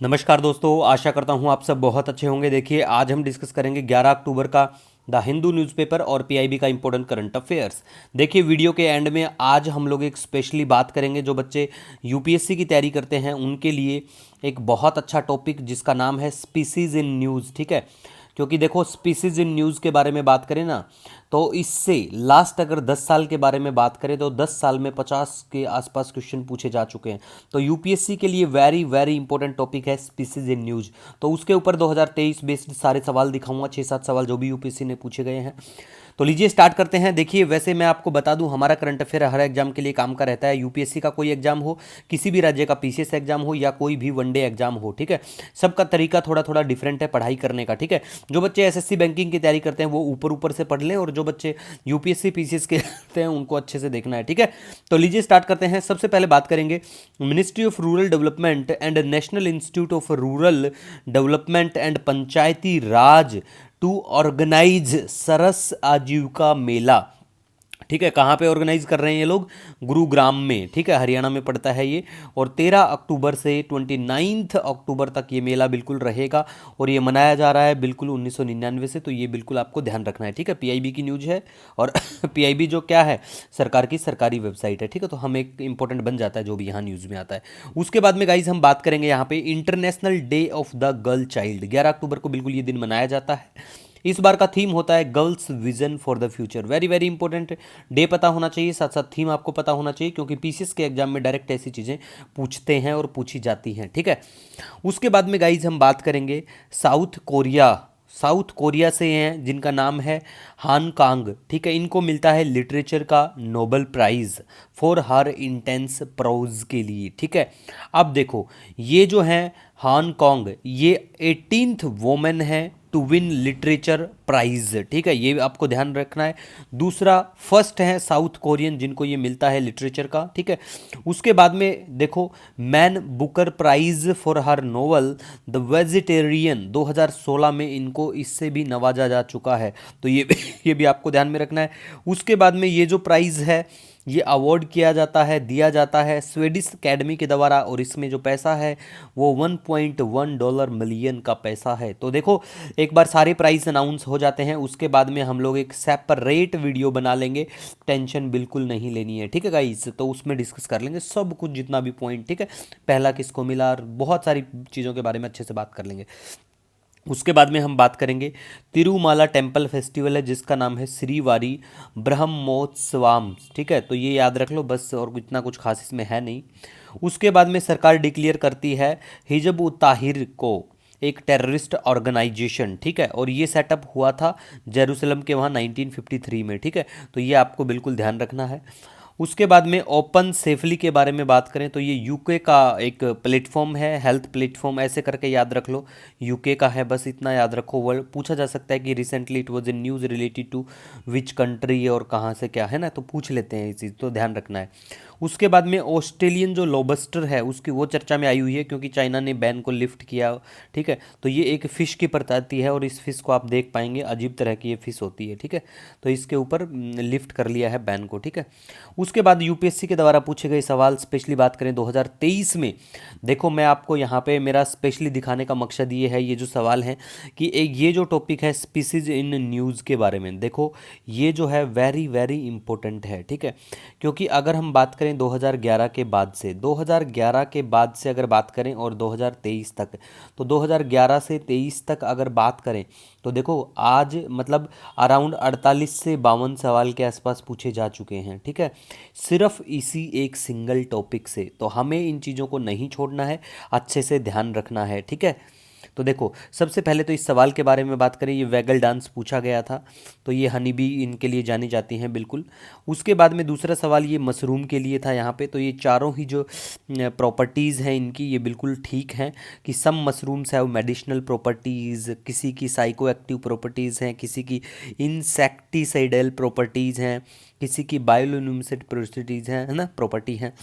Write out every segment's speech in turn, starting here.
नमस्कार दोस्तों, आशा करता हूँ आप सब बहुत अच्छे होंगे। देखिए, आज हम डिस्कस करेंगे 11 अक्टूबर का द हिंदू न्यूज़पेपर और पीआईबी का इंपॉर्टेंट करंट अफेयर्स। देखिए, वीडियो के एंड में आज हम लोग एक स्पेशली बात करेंगे जो बच्चे यूपीएससी की तैयारी करते हैं उनके लिए एक बहुत अच्छा टॉपिक जिसका नाम है स्पीसीज इन न्यूज़। ठीक है, क्योंकि देखो स्पीसीज इन न्यूज़ के बारे में बात करें ना, तो इससे लास्ट अगर 10 साल के बारे में बात करें तो 10 साल में 50 के आसपास क्वेश्चन पूछे जा चुके हैं। तो यूपीएससी के लिए वेरी वेरी इंपॉर्टेंट टॉपिक है स्पीसीज इन न्यूज़। तो उसके ऊपर 2023 बेस्ड सारे सवाल दिखाऊंगा, 6-7 सवाल जो भी यूपीएससी ने पूछे गए हैं। तो लीजिए स्टार्ट करते हैं। देखिए, वैसे मैं आपको बता दूं, हमारा करंट अफेयर हर एग्जाम के लिए काम का रहता है। यूपीएससी का कोई एग्जाम हो, किसी भी राज्य का पीसीएस एग्जाम हो या कोई भी वनडे एग्जाम हो, ठीक है, सबका तरीका थोड़ा थोड़ा डिफरेंट है पढ़ाई करने का। ठीक है, जो बच्चे एसएससी बैंकिंग की तैयारी करते हैं वो ऊपर ऊपर से पढ़ लें, और जो बच्चे यूपीएससी पीसीएस के करते हैं उनको अच्छे से देखना है। ठीक है, तो लीजिए स्टार्ट करते हैं। सबसे पहले बात करेंगे ministry of rural development and national institute of rural development and Panchayati Raj to organise Saras Aajeevika Mela. ठीक है, कहाँ पे ऑर्गेनाइज कर रहे हैं ये लोग? गुरुग्राम में। ठीक है, हरियाणा में पड़ता है ये। और 13 अक्टूबर से 29 अक्टूबर तक ये मेला बिल्कुल रहेगा, और ये मनाया जा रहा है बिल्कुल 1999 से। तो ये बिल्कुल आपको ध्यान रखना है। ठीक है, पीआईबी की न्यूज़ है, और पीआईबी जो क्या है, सरकार की सरकारी वेबसाइट है। ठीक है, तो हम एक इंपॉर्टेंट बन जाता है जो भी यहाँ न्यूज़ में आता है। उसके बाद में गाइज हम बात करेंगे यहाँ पे international day of the girl child. 11 अक्टूबर को बिल्कुल ये दिन मनाया जाता है। इस बार का थीम होता है girls vision for the future. Very very important day पता होना चाहिए, साथ साथ थीम आपको पता होना चाहिए, क्योंकि पीसीएस के एग्जाम में डायरेक्ट ऐसी चीज़ें पूछते हैं और पूछी जाती हैं। ठीक है, उसके बाद में गाइज हम बात करेंगे साउथ कोरिया। साउथ कोरिया से हैं जिनका नाम है हान कांग। ठीक है, इनको मिलता है लिटरेचर का Nobel prize for her intense prose के लिए। ठीक है, अब देखो ये जो हैं हान कांग, ये 18th वोमेन है टू विन लिटरेचर प्राइज। ठीक है, ये आपको ध्यान रखना है। दूसरा, फर्स्ट है साउथ कोरियन जिनको ये मिलता है लिटरेचर का। ठीक है, उसके बाद में देखो Man Booker prize for her novel the Vegetarian, 2016 में इनको इससे भी नवाजा जा चुका है। तो ये ये भी आपको ध्यान में रखना है। उसके बाद में ये जो प्राइज़ है ये अवार्ड किया जाता है, दिया जाता है स्वीडिश अकेडमी के द्वारा, और इसमें जो पैसा है वो $1.1 मिलियन का पैसा है। तो देखो, एक बार सारे प्राइस अनाउंस हो जाते हैं उसके बाद में हम लोग एक सेपरेट वीडियो बना लेंगे, टेंशन बिल्कुल नहीं लेनी है। ठीक है गाइस, तो उसमें डिस्कस कर लेंगे सब कुछ जितना भी पॉइंट। ठीक है, पहला किसको मिला और बहुत सारी चीज़ों के बारे में अच्छे से बात कर लेंगे। उसके बाद में हम बात करेंगे तिरुमाला टेम्पल फेस्टिवल है जिसका नाम है श्रीवारी ब्रह्मोत्सवाम। ठीक है, तो ये याद रख लो बस, और इतना कुछ खास इसमें है नहीं। उसके बाद में सरकार डिक्लेयर करती है हिजब उत ताहिर को एक टेररिस्ट ऑर्गेनाइजेशन। ठीक है, और ये सेटअप हुआ था जेरूसलम के वहाँ 1953 में। ठीक है, तो ये आपको बिल्कुल ध्यान रखना है। उसके बाद में ओपन सेफली के बारे में बात करें तो ये यूके का एक प्लेटफॉर्म है, हेल्थ प्लेटफॉर्म ऐसे करके याद रख लो, यूके का है, बस इतना याद रखो। वर्ल्ड पूछा जा सकता है कि recently it was in news related to which country और कहाँ से क्या है ना, तो पूछ लेते हैं ये चीज़, तो ध्यान रखना है। उसके बाद में ऑस्ट्रेलियन जो लॉबस्टर है उसकी वो चर्चा में आई हुई है क्योंकि चाइना ने बैन को लिफ्ट किया। ठीक है, तो ये एक फ़िश की प्रजाति है, और इस फिश को आप देख पाएंगे अजीब तरह की ये फिश होती है। ठीक है, तो इसके ऊपर लिफ्ट कर लिया है बैन को। ठीक है, उसके बाद यूपीएससी के द्वारा पूछे गए सवाल स्पेशली बात करें 2023 में, देखो मैं आपको यहाँ पे मेरा स्पेशली दिखाने का मकसद ये है, ये जो सवाल हैं कि एक ये जो टॉपिक है स्पीसीज इन न्यूज़ के बारे में, देखो ये जो है वेरी वेरी इंपॉर्टेंट है। ठीक है, क्योंकि अगर हम बात करें 2011 के बाद से, 2011 के बाद से अगर बात करें और 2023 तक, तो 2011 से 23 तक अगर बात करें तो देखो आज मतलब अराउंड 48 से 52 सवाल के आसपास पूछे जा चुके हैं। ठीक है, सिर्फ इसी एक सिंगल टॉपिक से, तो हमें इन चीज़ों को नहीं छोड़ना है, अच्छे से ध्यान रखना है। ठीक है, तो देखो सबसे पहले तो इस सवाल के बारे में बात करें, ये वैगल डांस पूछा गया था, तो ये हनी बी इनके लिए जानी जाती हैं बिल्कुल। उसके बाद में दूसरा सवाल ये मशरूम के लिए था यहाँ पे, तो ये चारों ही जो प्रॉपर्टीज़ हैं इनकी ये बिल्कुल ठीक हैं कि सम मशरूम्स हैव मेडिसिनल प्रॉपर्टीज़, किसी की साइको एक्टिव प्रॉपर्टीज़ हैं, किसी की इंसेक्टिसाइडल प्रॉपर्टीज़ हैं, किसी की बायोलुमिनेसेंट प्रॉपर्टीज़ हैं, है ना, प्रॉपर्टी हैं।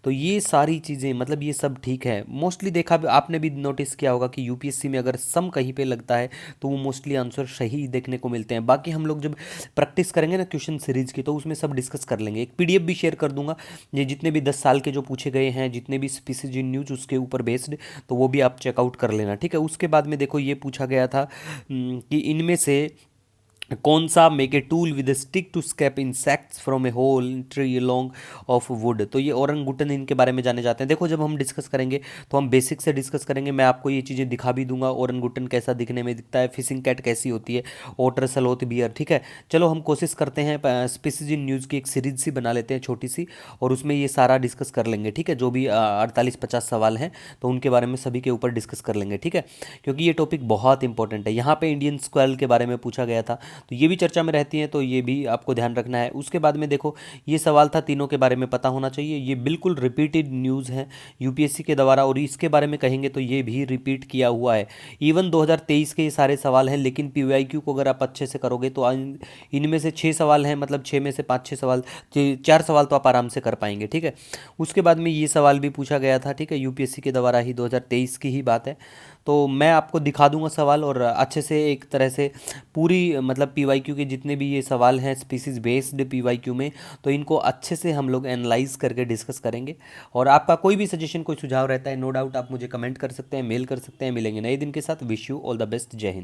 तो ये सारी चीज़ें मतलब ये सब ठीक है। मोस्टली देखा आपने भी नोटिस किया होगा कि यूपीएससी में अगर सम कहीं पे लगता है तो वो मोस्टली आंसर सही देखने को मिलते हैं। बाकी हम लोग जब प्रैक्टिस करेंगे ना क्वेश्चन सीरीज की, तो उसमें सब डिस्कस कर लेंगे। एक पीडीएफ भी शेयर कर दूंगा, ये जितने भी 10 साल के जो पूछे गए हैं, जितने भी स्पीसीज इन न्यूज उसके ऊपर बेस्ड, तो वो भी आप चेकआउट कर लेना, ठीक है। उसके बाद में देखो ये पूछा गया था कि इनमें से कौन सा make a tool with stick to scrape insects from a hole tree long of wood. तो ये ओरंगुटन इनके बारे में जाने जाते हैं। देखो जब हम डिस्कस करेंगे तो हम बेसिक से डिस्कस करेंगे, मैं आपको ये चीज़ें दिखा भी दूंगा, ओरंगुटन कैसा दिखने में दिखता है, फिशिंग कैट कैसी होती है, ओटर सलोथ बियर, ठीक है। चलो हम कोशिश करते हैं स्पीसीज इन न्यूज़ की एक सीरीज सी बना लेते हैं छोटी सी, और उसमें ये सारा डिस्कस कर लेंगे, ठीक है। जो भी 48-50 सवाल हैं तो उनके बारे में सभी के ऊपर डिस्कस कर लेंगे, ठीक है, क्योंकि ये टॉपिक बहुत इंपॉर्टेंट है। यहाँ पे इंडियन स्क्वाल के बारे में पूछा गया था, तो ये भी चर्चा में रहती हैं, तो ये भी आपको ध्यान रखना है। उसके बाद में देखो ये सवाल था, तीनों के बारे में पता होना चाहिए। ये बिल्कुल रिपीटेड न्यूज़ है यूपीएससी के द्वारा, और इसके बारे में कहेंगे तो ये भी रिपीट किया हुआ है। इवन 2023 के ये सारे सवाल हैं, लेकिन पीवाईक्यू को अगर आप अच्छे से करोगे तो इनमें से 6 सवाल हैं, मतलब 6 में से 5-6 सवाल, 4 सवाल तो आप आराम से कर पाएंगे, ठीक है। उसके बाद में ये सवाल भी पूछा गया था, ठीक है, यूपीएससी के द्वारा ही, 2023 की ही बात है। तो मैं आपको दिखा दूंगा सवाल, और अच्छे से एक तरह से पूरी मतलब पीवाईक्यू के जितने भी ये सवाल हैं स्पीसीज बेस्ड पीवाईक्यू में, तो इनको अच्छे से हम लोग एनालाइज करके डिस्कस करेंगे। और आपका कोई भी सजेशन, कोई सुझाव रहता है, नो डाउट आप मुझे कमेंट कर सकते हैं, मेल कर सकते हैं। मिलेंगे नए दिन के साथ। Wish you all the best. जय हिंद।